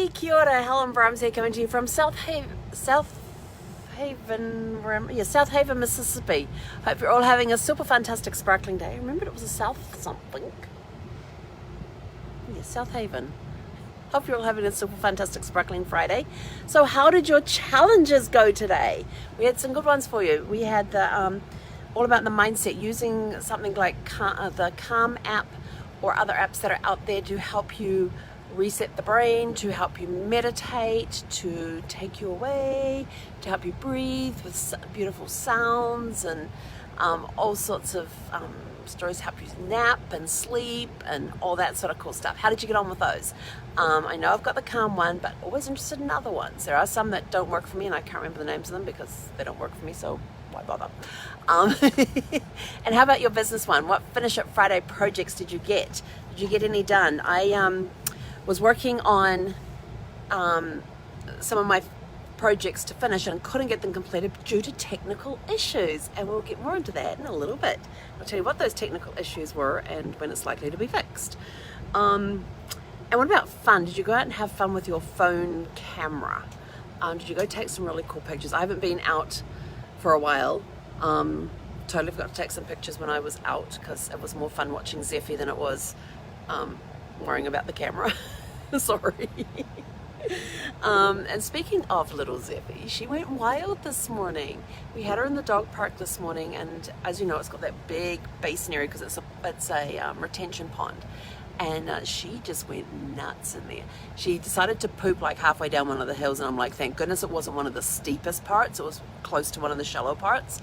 Kia ora, Helen Brahms here, coming to you from South Haven, Mississippi. Hope you're all having a super fantastic sparkling day. I remembered it was a South something. Yeah, South Haven. Hope you're all having a super fantastic sparkling Friday. So how did your challenges go today? We had some good ones for you. We had the all about the mindset, using something like the Calm app or other apps that are out there to help you reset the brain, to help you meditate, to take you away, to help you breathe with beautiful sounds and all sorts of stories, help you nap and sleep and all that sort of cool stuff. How did you get on with those? I know I've got the Calm one, but always interested in other ones. There are some that don't work for me and I can't remember the names of them because they don't work for me, so why bother? And how about your business one? What Finish It Friday projects did you get? Did you get any done? I was working on some of my projects to finish and couldn't get them completed due to technical issues, and we'll get more into that in a little bit. I'll tell you what those technical issues were and when it's likely to be fixed. And what about fun? Did you go out and have fun with your phone camera? Did you go take some really cool pictures? I haven't been out for a while. Totally forgot to take some pictures when I was out because it was more fun watching Zephy than it was worrying about the camera. Sorry. And speaking of little Zephy, she went wild this morning. We had her in the dog park this morning, and as you know, it's got that big basin area because it's a retention pond, and she just went nuts in there. She decided to poop like halfway down one of the hills, and I'm like, thank goodness it wasn't one of the steepest parts. It was close to one of the shallow parts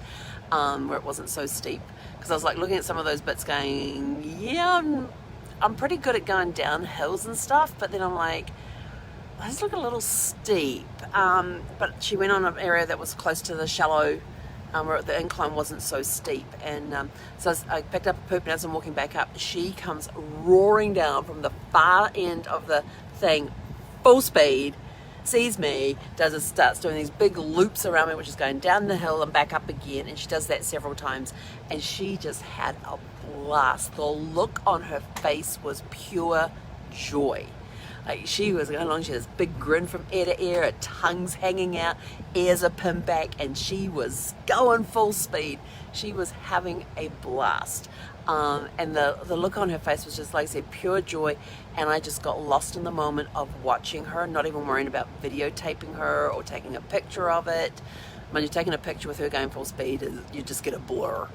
where it wasn't so steep, because I was like looking at some of those bits going, yeah, I'm pretty good at going down hills and stuff, but then I'm like, those look a little steep. But she went on an area that was close to the shallow, where the incline wasn't so steep, and so I picked up a poop, and as I'm walking back up, she comes roaring down from the far end of the thing, full speed, sees me, starts doing these big loops around me, which is going down the hill and back up again, and she does that several times, and she just had a blast. The look on her face was pure joy. Like, she was going along, she had this big grin from ear to ear, her tongue's hanging out, ears are pinned back, and she was going full speed. She was having a blast. And the look on her face was just, like I said, pure joy, and I just got lost in the moment of watching her, not even worrying about videotaping her or taking a picture of it. When you're taking a picture with her going full speed, you just get a blur.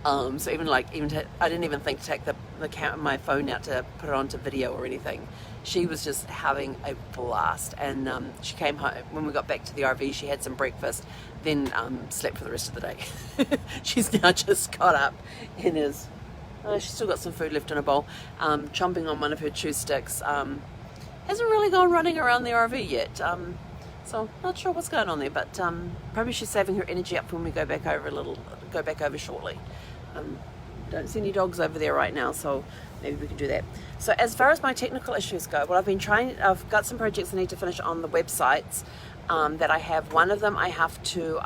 So I didn't even think to take my phone out to put it onto video or anything. She was just having a blast, and she came home. When we got back to the RV, she had some breakfast, then slept for the rest of the day. She's now just got up and she's still got some food left in her bowl, chomping on one of her chew sticks. Hasn't really gone running around the RV yet. So not sure what's going on there, but probably she's saving her energy up for when we go back over shortly. Don't see any dogs over there right now, so maybe we can do that. So as far as my technical issues go, I've got some projects I need to finish on the websites that I have. One of them I have to,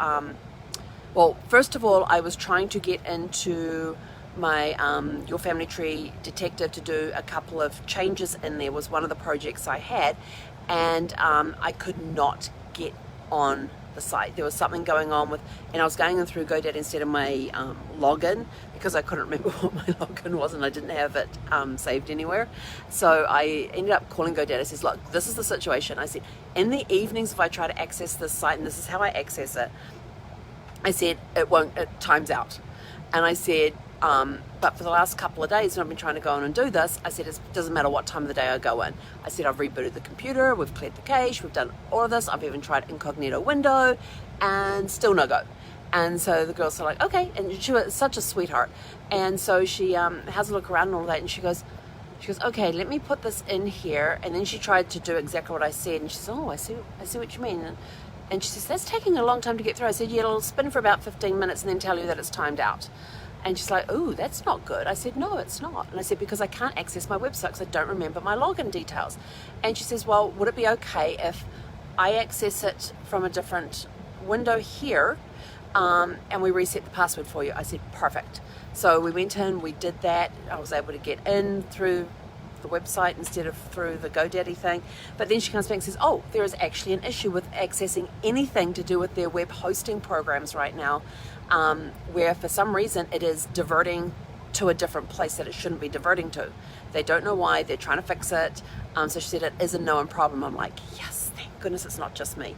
well, first of all, I was trying to get into my Your Family Tree Detective to do a couple of changes in there, was one of the projects I had, and I could not get on the site. There was something going on and I was going in through GoDaddy instead of my login, because I couldn't remember what my login was and I didn't have it saved anywhere. So I ended up calling GoDaddy. I says, look, this is the situation. I said, in the evenings if I try to access this site, and this is how I access it, I said, it times out. And I said, but for the last couple of days when I've been trying to go on and do this, I said, it doesn't matter what time of the day I go in. I said, I've rebooted the computer, we've cleared the cache, we've done all of this, I've even tried incognito window, and still no go. And so the girls are like, okay, and she was such a sweetheart. And so she has a look around and all that, and she goes, okay, let me put this in here. And then she tried to do exactly what I said, and she says, oh, I see what you mean. And she says, that's taking a long time to get through. I said, yeah, it'll spin for about 15 minutes and then tell you that it's timed out. And she's like, oh, that's not good. I said, no, it's not. And I said, because I can't access my website because I don't remember my login details. And she says, well, would it be okay if I access it from a different window here and we reset the password for you? I said, perfect. So we went in, we did that. I was able to get in through the website instead of through the GoDaddy thing. But then she comes back and says, oh, there is actually an issue with accessing anything to do with their web hosting programs right now, where for some reason it is diverting to a different place that it shouldn't be diverting to. They don't know why. They're trying to fix it. So she said it is a known problem. I'm like, yes, thank goodness it's not just me.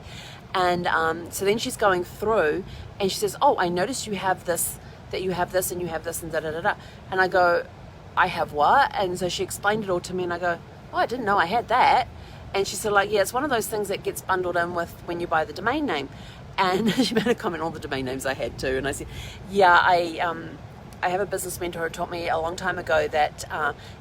And so then she's going through and she says, oh, I noticed you have this, that you have this and you have this and da-da-da-da. And I go, I have what? And so she explained it all to me and I go, oh, I didn't know I had that. And she said, like, yeah, it's one of those things that gets bundled in with when you buy the domain name. And she made a comment on all the domain names I had too. And I said, yeah, I have a business mentor who taught me a long time ago that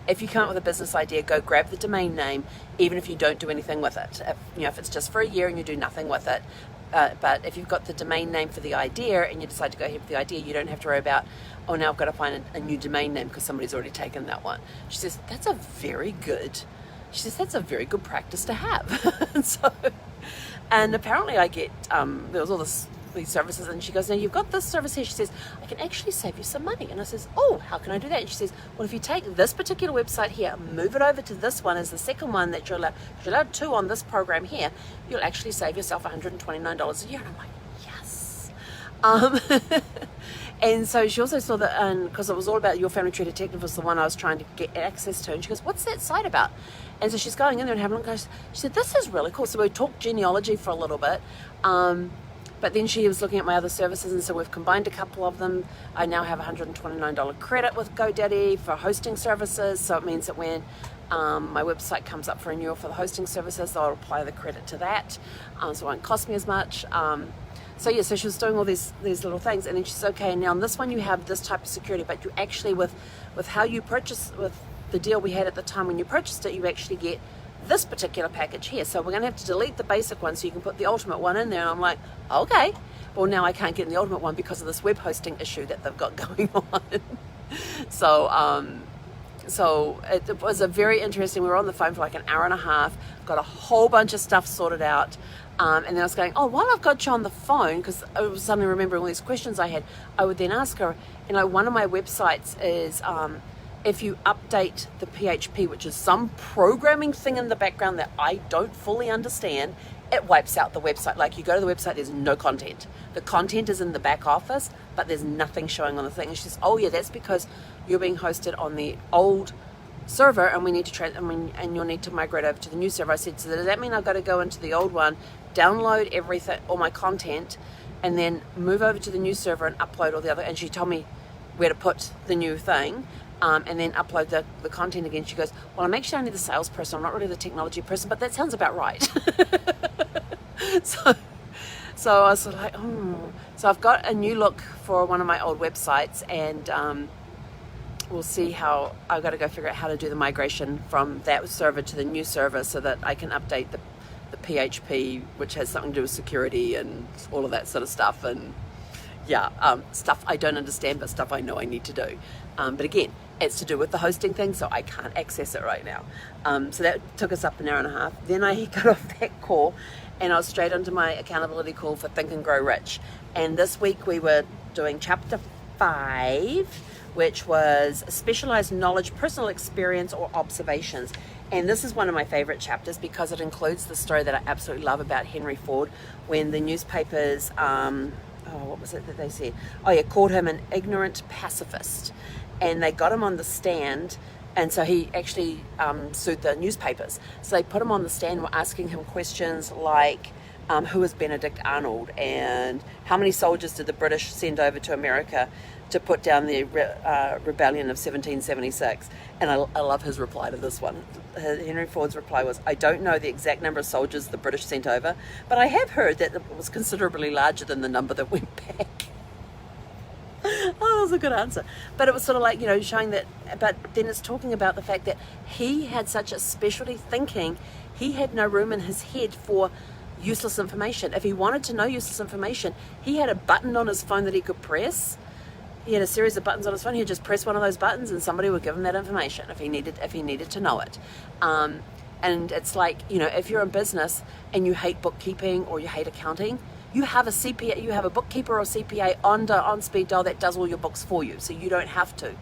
if you come up with a business idea, go grab the domain name, even if you don't do anything with it. If it's just for a year and you do nothing with it. But if you've got the domain name for the idea and you decide to go ahead with the idea, you don't have to worry about, oh, now I've got to find a new domain name because somebody's already taken that one. She says, that's a very good practice to have. And apparently I get, there was all these services, and she goes, now you've got this service here. She says, I can actually save you some money. And I says, oh, how can I do that? And she says, well, if you take this particular website here, move it over to this one as the second one that you're allowed two on this program here, you'll actually save yourself $129 a year. And I'm like, yes. And so she also saw that, and because it was all about Your Family Tree Detective was the one I was trying to get access to, and she goes, what's that site about? And so she's going in there and having a look. She said, this is really cool. So we talked genealogy for a little bit. But then she was looking at my other services, and so we've combined a couple of them. I now have $129 credit with GoDaddy for hosting services. So it means that when my website comes up for renewal for the hosting services, I'll apply the credit to that. So it won't cost me as much. So she was doing all these little things, and then she says, okay, now on this one you have this type of security, but you actually, with how you purchase, with the deal we had at the time when you purchased it, you actually get this particular package here. So we're going to have to delete the basic one so you can put the ultimate one in there. And I'm like, okay. Well, now I can't get in the ultimate one because of this web hosting issue that they've got going on. So it was a very interesting, we were on the phone for like an hour and a half, got a whole bunch of stuff sorted out. And then I was going, oh, while I've got you on the phone, because I was suddenly remembering all these questions I had, I would then ask her, one of my websites is, if you update the PHP, which is some programming thing in the background that I don't fully understand, it wipes out the website. Like, you go to the website, there's no content. The content is in the back office, but there's nothing showing on the thing. And she says, oh yeah, that's because you're being hosted on the old server and we need to and you'll need to migrate over to the new server. I said, so does that mean I've got to go into the old one, download everything, all my content, and then move over to the new server and upload all the other? And she told me where to put the new thing. And then upload the content again. She goes, well, I'm actually only the salesperson, I'm not really the technology person, but that sounds about right. So I was sort of like, oh. So I've got a new look for one of my old websites, and we'll see how, I've got to go figure out how to do the migration from that server to the new server so that I can update the PHP, which has something to do with security and all of that sort of stuff. And stuff I don't understand, but stuff I know I need to do. But again, it's to do with the hosting thing, so I can't access it right now. So that took us up an hour and a half. Then I got off that call and I was straight onto my accountability call for Think and Grow Rich. And this week we were doing chapter 5, which was specialized knowledge, personal experience, or observations. And this is one of my favorite chapters because it includes the story that I absolutely love about Henry Ford, when the newspapers, what was it that they said? Oh yeah, called him an ignorant pacifist. And they got him on the stand, and so he actually sued the newspapers. So they put him on the stand and were asking him questions like, who was Benedict Arnold, and how many soldiers did the British send over to America to put down the rebellion of 1776? And I love his reply to this one. Henry Ford's reply was, I don't know the exact number of soldiers the British sent over, but I have heard that it was considerably larger than the number that went back. Oh, that was a good answer. But it was sort of like, showing that, but then it's talking about the fact that he had such a specialty thinking, he had no room in his head for useless information. If he wanted to know useless information, he had a button on his phone that he could press. He had a series of buttons on his phone. He'd just press one of those buttons and somebody would give him that information if he needed to know it. And it's like, if you're in business and you hate bookkeeping or you hate accounting, you have a CPA, you have a bookkeeper or CPA on speed dial that does all your books for you, so you don't have to.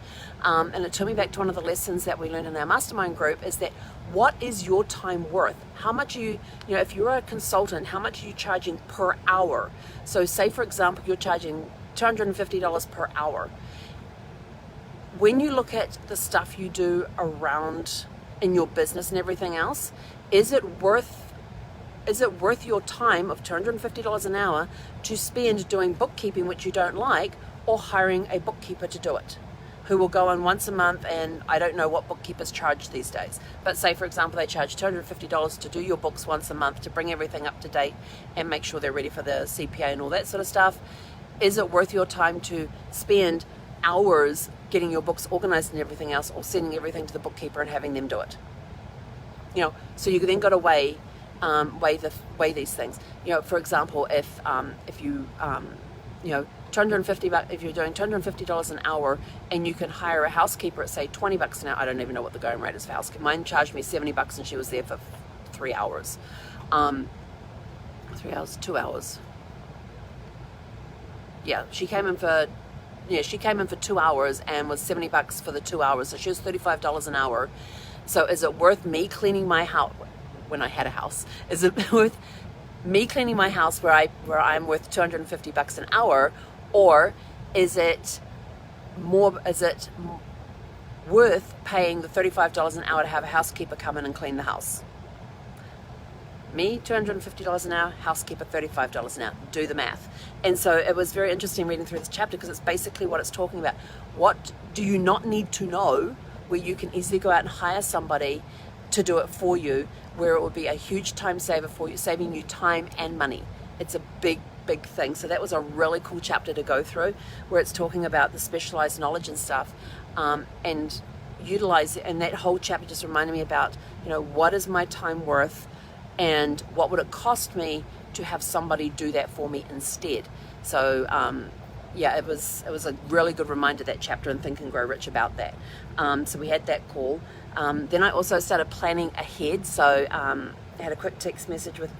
And it took me back to one of the lessons that we learned in our mastermind group, is that what is your time worth? How much if you're a consultant, how much are you charging per hour? So say, for example, you're charging $250 per hour. When you look at the stuff you do around in your business and everything else, is it worth your time of $250 an hour to spend doing bookkeeping, which you don't like, or hiring a bookkeeper to do it, who will go on once a month? And I don't know what bookkeepers charge these days, but say, for example, they charge $250 to do your books once a month, to bring everything up to date and make sure they're ready for the CPA and all that sort of stuff. Is it worth your time to spend hours getting your books organized and everything else, or sending everything to the bookkeeper and having them do it? So you then got to weigh these things. For example, if you $250, if you're doing $250 an hour and you can hire a housekeeper at say $20 an hour. I don't even know what the going rate is for housekeeper. Mine charged me $70 and she was there for 3 hours. 3 hours, 2 hours. Yeah, she came in for 2 hours and was $70 for the 2 hours. So she was $35 an hour. So is it worth me cleaning my house when I had a house? Is it worth me cleaning my house where I'm worth $250 an hour, or is it worth paying the $35 an hour to have a housekeeper come in and clean the house? Me, $250 an hour, housekeeper, $35 an hour. Do the math. And so it was very interesting reading through this chapter, because it's basically what it's talking about. What do you not need to know, where you can easily go out and hire somebody to do it for you, where it would be a huge time saver for you, saving you time and money. It's a big thing. So that was a really cool chapter to go through, where it's talking about the specialized knowledge and stuff, and utilize it. And that whole chapter just reminded me about, what is my time worth, and what would it cost me to have somebody do that for me instead. So it was a really good reminder, that chapter in Think and Grow Rich, about that. So we had that call. Then I also started planning ahead. So I had a quick text message with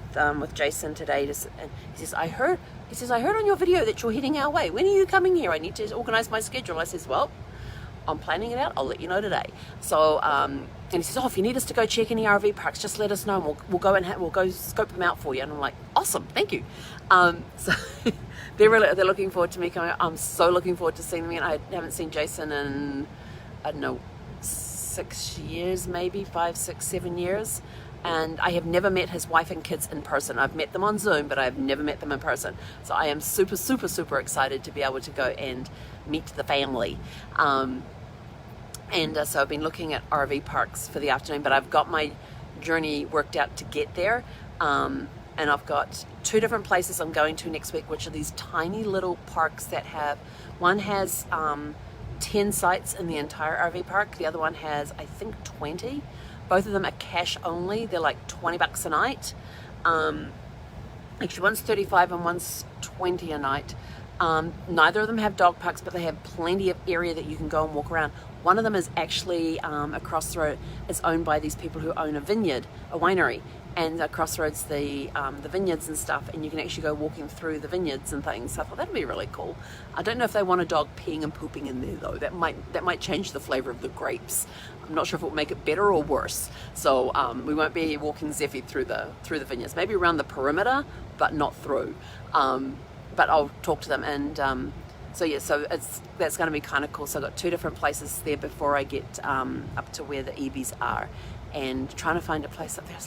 Jason today, and he says, I heard on your video that you're heading our way. When are you coming here? I need to organize my schedule. I says, well, I'm planning it out. I'll let you know today. So and he says, if you need us to go check any RV parks, just let us know, and we'll go we'll go scope them out for you. And I'm like, awesome, thank you. So they're looking forward to me coming. I'm so looking forward to seeing me. And I haven't seen Jason in, I don't know, 6 years, maybe 5, 6, 7 years. And I have never met his wife and kids in person. I've met them on Zoom, but I've never met them in person. So I am super, super, super excited to be able to go and meet the family. So I've been looking at RV parks for the afternoon, but I've got my journey worked out to get there. And I've got 2 different places I'm going to next week, which are these tiny little parks that one has 10 sites in the entire RV park. The other one has, I think, 20. Both of them are cash only. They're like $20 a night. Actually, one's $35 and one's $20 a night. Neither of them have dog parks, but they have plenty of area that you can go and walk around. One of them is actually across the road. It's owned by these people who own a vineyard, a winery, and across the road's the vineyards and stuff, and you can actually go walking through the vineyards and things. So I thought that'd be really cool. I don't know if they want a dog peeing and pooping in there though. That might change the flavor of the grapes. I'm not sure if it will make it better or worse. So we won't be walking Zephy through the vineyards. Maybe around the perimeter, but not through. But I'll talk to them, and so that's going to be kind of cool. So I've got 2 different places there before I get up to where the EBs are, and trying to find a place up there.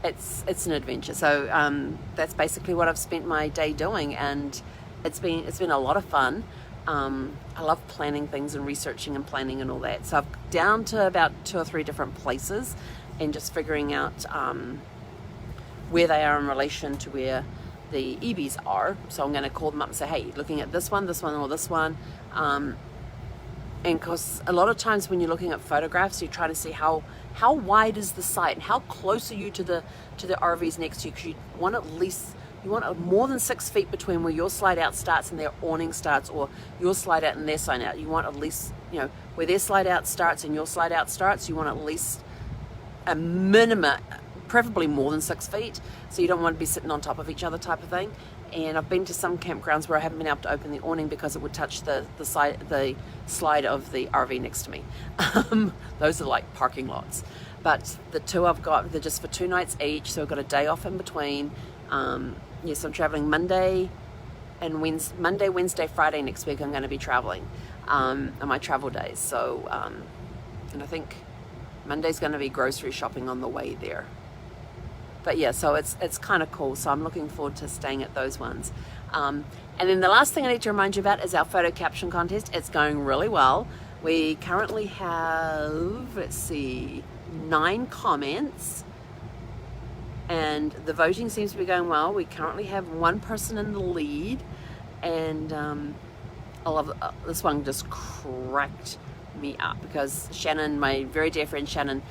It's an adventure. So that's basically what I've spent my day doing, and it's been a lot of fun. I love planning things and researching and planning and all that. So I've down to about 2 or 3 different places, and just figuring out where they are in relation to where the EBs are. So I'm going to call them up and say, hey, looking at this one, or this one. And because a lot of times when you're looking at photographs, you're trying to see how wide is the site, and how close are you to the RVs next to you, because you want more than 6 feet between where your slide out starts and their awning starts, or your slide out and their slide out. You want at least, where their slide out starts and your slide out starts, you want at least a minimum, preferably more than 6 feet, so you don't want to be sitting on top of each other type of thing. And I've been to some campgrounds where I haven't been able to open the awning because it would touch the slide of the RV next to me. Those are like parking lots. But the two I've got, they're just for 2 nights each, so I've got a day off in between. Yes, I'm traveling Monday, Wednesday, Friday next week. I'm going to be traveling on my travel days. So, and I think Monday's going to be grocery shopping on the way there. But yeah, so it's kind of cool. So I'm looking forward to staying at those ones. And then the last thing I need to remind you about is our photo caption contest. It's going really well. We currently have, 9 comments. And the voting seems to be going well. We currently have 1 person in the lead. And I love this one. Just cracked me up because Shannon, my very dear friend Shannon,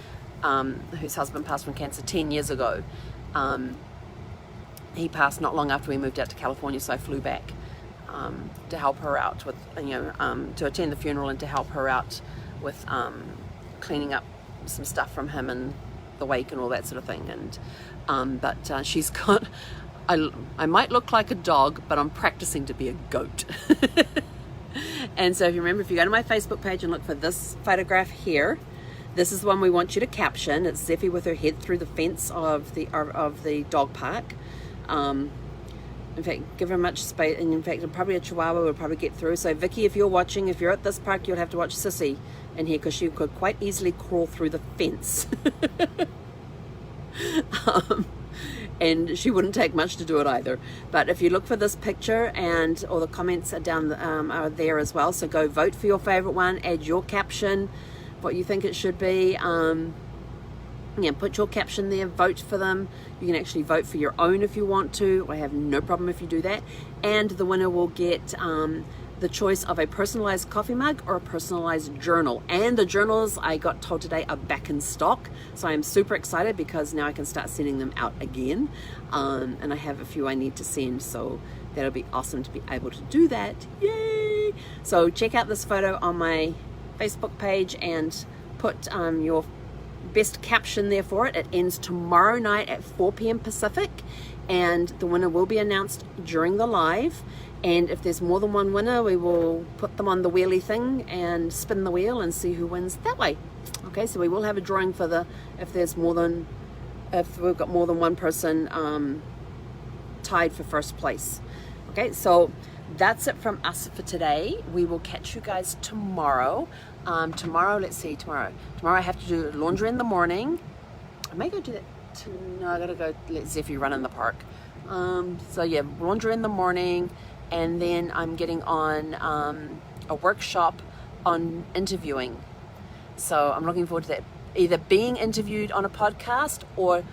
whose husband passed from cancer 10 years ago, he passed not long after we moved out to California, so I flew back to help her out with, to attend the funeral and to help her out with cleaning up some stuff from him and the wake and all that sort of thing. And but she's got, I might look like a dog, but I'm practicing to be a goat. And so if you remember, if you go to my Facebook page and look for this photograph here, this is the one we want you to caption. It's Zephy with her head through the fence of the dog park. In fact, give her much space, and in fact, probably a Chihuahua would probably get through. So Vicky, if you're watching, if you're at this park, you'll have to watch Sissy in here because she could quite easily crawl through the fence. And she wouldn't take much to do it either. But if you look for this picture, and all the comments are down are there as well. So go vote for your favorite one, add your caption, what you think it should be. Yeah, put your caption there, vote for them. You can actually vote for your own if you want to. I have no problem if you do that. And the winner will get the choice of a personalized coffee mug or a personalized journal. And the journals, I got told today, are back in stock. So I'm super excited because now I can start sending them out again. And I have a few I need to send, so that'll be awesome to be able to do that. Yay! So check out this photo on my Facebook page and put your best caption there for it. It ends tomorrow night at 4 p.m. Pacific, and the winner will be announced during the live. And if there's more than one winner, we will put them on the wheelie thing and spin the wheel and see who wins that way. Okay, so we will have a drawing for if we've got more than one person tied for first place. Okay, so that's it from us for today. We will catch you guys tomorrow. Tomorrow I have to do laundry in the morning. I may go do that. No, I gotta go let Zephy run in the park. So yeah, laundry in the morning, and then I'm getting on a workshop on interviewing. So I'm looking forward to that. Either being interviewed on a podcast or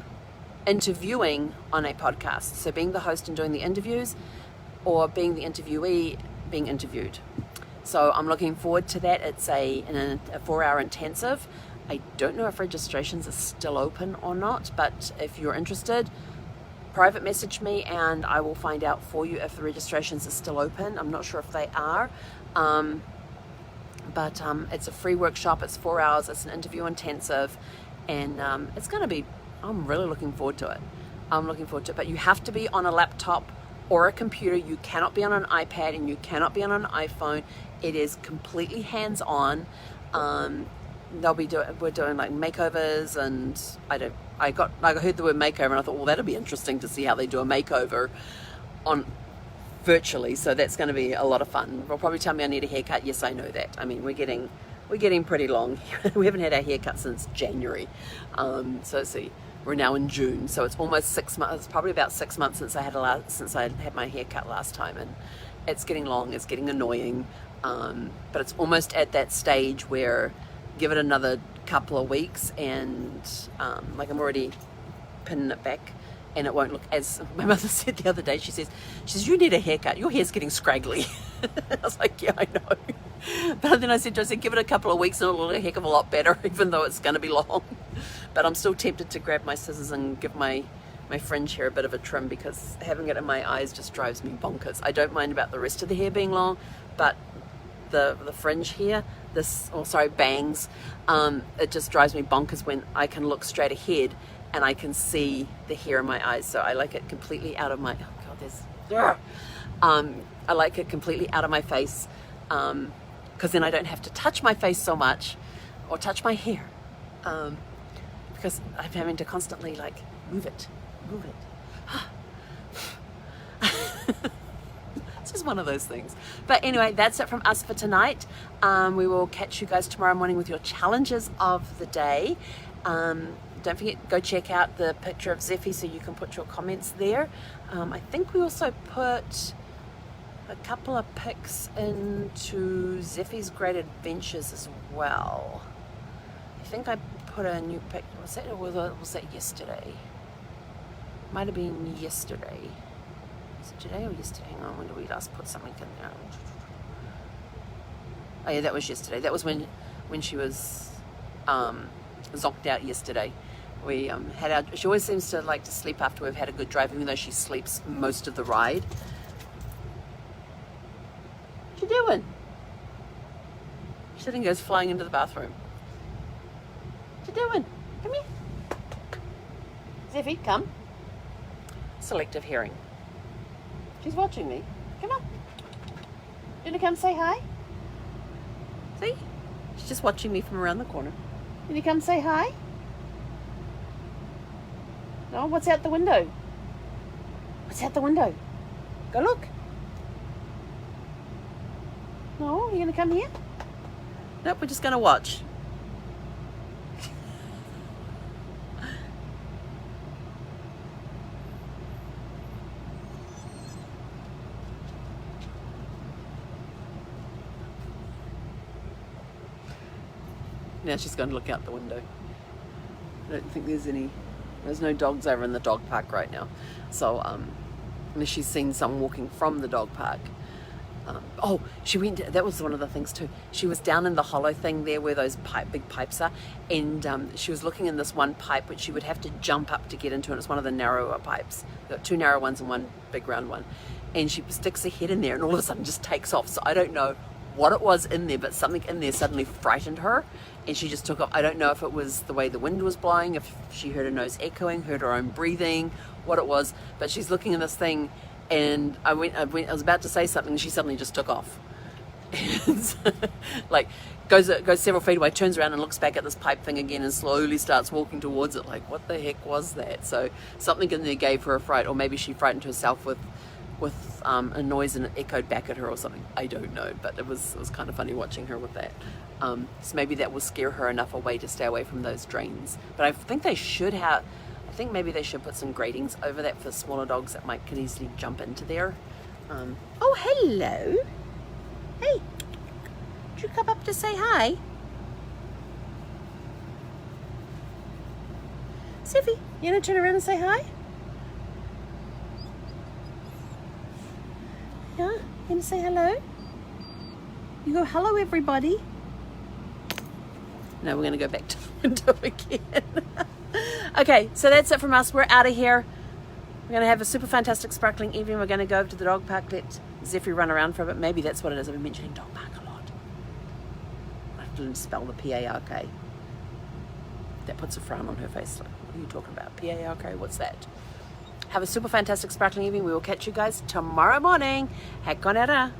interviewing on a podcast. So being the host and doing the interviews, or being the interviewee being interviewed. So I'm looking forward to that. It's a 4-hour intensive. I don't know if registrations are still open or not, but if you're interested, private message me and I will find out for you if the registrations are still open. I'm not sure if they are. But it's a free workshop. It's 4 hours. It's an interview intensive, and it's going to be, I'm really looking forward to it. But you have to be on a laptop or a computer. You cannot be on an iPad, and you cannot be on an iPhone. It is completely hands-on. We're doing like makeovers, and I heard the word makeover, and I thought, well, that'll be interesting to see how they do a makeover on virtually. So that's going to be a lot of fun. They'll probably tell me I need a haircut. Yes, I know that. I mean, we're getting pretty long. We haven't had our haircut since January. So let's see. We're now in June, so it's almost 6 months. It's probably about 6 months since I had my haircut last time, and it's getting long. It's getting annoying, but it's almost at that stage where give it another couple of weeks, and like I'm already pinning it back, and it won't look as my mother said the other day. She says you need a haircut. Your hair's getting scraggly. I was like, yeah, I know. But then I said give it a couple of weeks and it'll look a heck of a lot better, even though it's going to be long. But I'm still tempted to grab my scissors and give my fringe hair a bit of a trim, because having it in my eyes just drives me bonkers. I don't mind about the rest of the hair being long, but the fringe hair, bangs, it just drives me bonkers when I can look straight ahead and I can see the hair in my eyes. So I like it completely out of my, oh God, there's, I like it completely out of my face, because then I don't have to touch my face so much or touch my hair, because I'm having to constantly like move it. It's just one of those things. But anyway, that's it from us for tonight. We will catch you guys tomorrow morning with your challenges of the day. Don't forget, go check out the picture of Zephy so you can put your comments there. I think we also put a couple of pics into Zephy's Great Adventures as well. I think I put a new pic. Was that yesterday? Might have been yesterday. Is it today or yesterday? Hang on, when did we last put something in there? Oh yeah, that was yesterday. That was when she was zonked out yesterday. We had our, she always seems to like to sleep after we've had a good drive, even though she sleeps most of the ride. What you doing? She suddenly goes flying into the bathroom. What you doing? Come here. Zephy, come. Selective hearing. She's watching me. Come on. You want to come say hi? See? She's just watching me from around the corner. Can you come say hi? No? What's out the window? What's out the window? Go look. No? You going to come here? Nope, we're just going to watch. Now she's going to look out the window. I don't think there's no dogs over in the dog park right now. So, unless she's seen some walking from the dog park. Oh, she went, that was one of the things too. She was down in the hollow thing there where those big pipes are. And she was looking in this one pipe which she would have to jump up to get into. And it's one of the narrower pipes. Got two narrow ones and one big round one. And she sticks her head in there and all of a sudden just takes off. So I don't know what it was in there, but something in there suddenly frightened her and she just took off. I don't know if it was the way the wind was blowing, if she heard her nose echoing, heard her own breathing, what it was, but she's looking in this thing and I was about to say something and she suddenly just took off. Like goes several feet away, turns around and looks back at this pipe thing again and slowly starts walking towards it like, what the heck was that? So something in there gave her a fright, or maybe she frightened herself with a noise and it echoed back at her or something. I don't know, but it was kind of funny watching her with that. So maybe that will scare her enough away to stay away from those drains. But I think they should have, I think maybe they should put some gratings over that for smaller dogs that could easily jump into there. Oh, hello. Hey, did you come up to say hi? Zephy, you want to turn around and say hi? Yeah, you want to say hello? You go, hello everybody. No, we're going to go back to the window again. Okay, so that's it from us. We're out of here. We're going to have a super fantastic sparkling evening. We're going to go over to the dog park, let Zephy run around for a bit. Maybe that's what it is. I've been mentioning dog park a lot. I have to spell the P-A-R-K. That puts a frown on her face. Like, what are you talking about? P-A-R-K? What's that? Have a super fantastic sparkling evening. We will catch you guys tomorrow morning. Hek on era.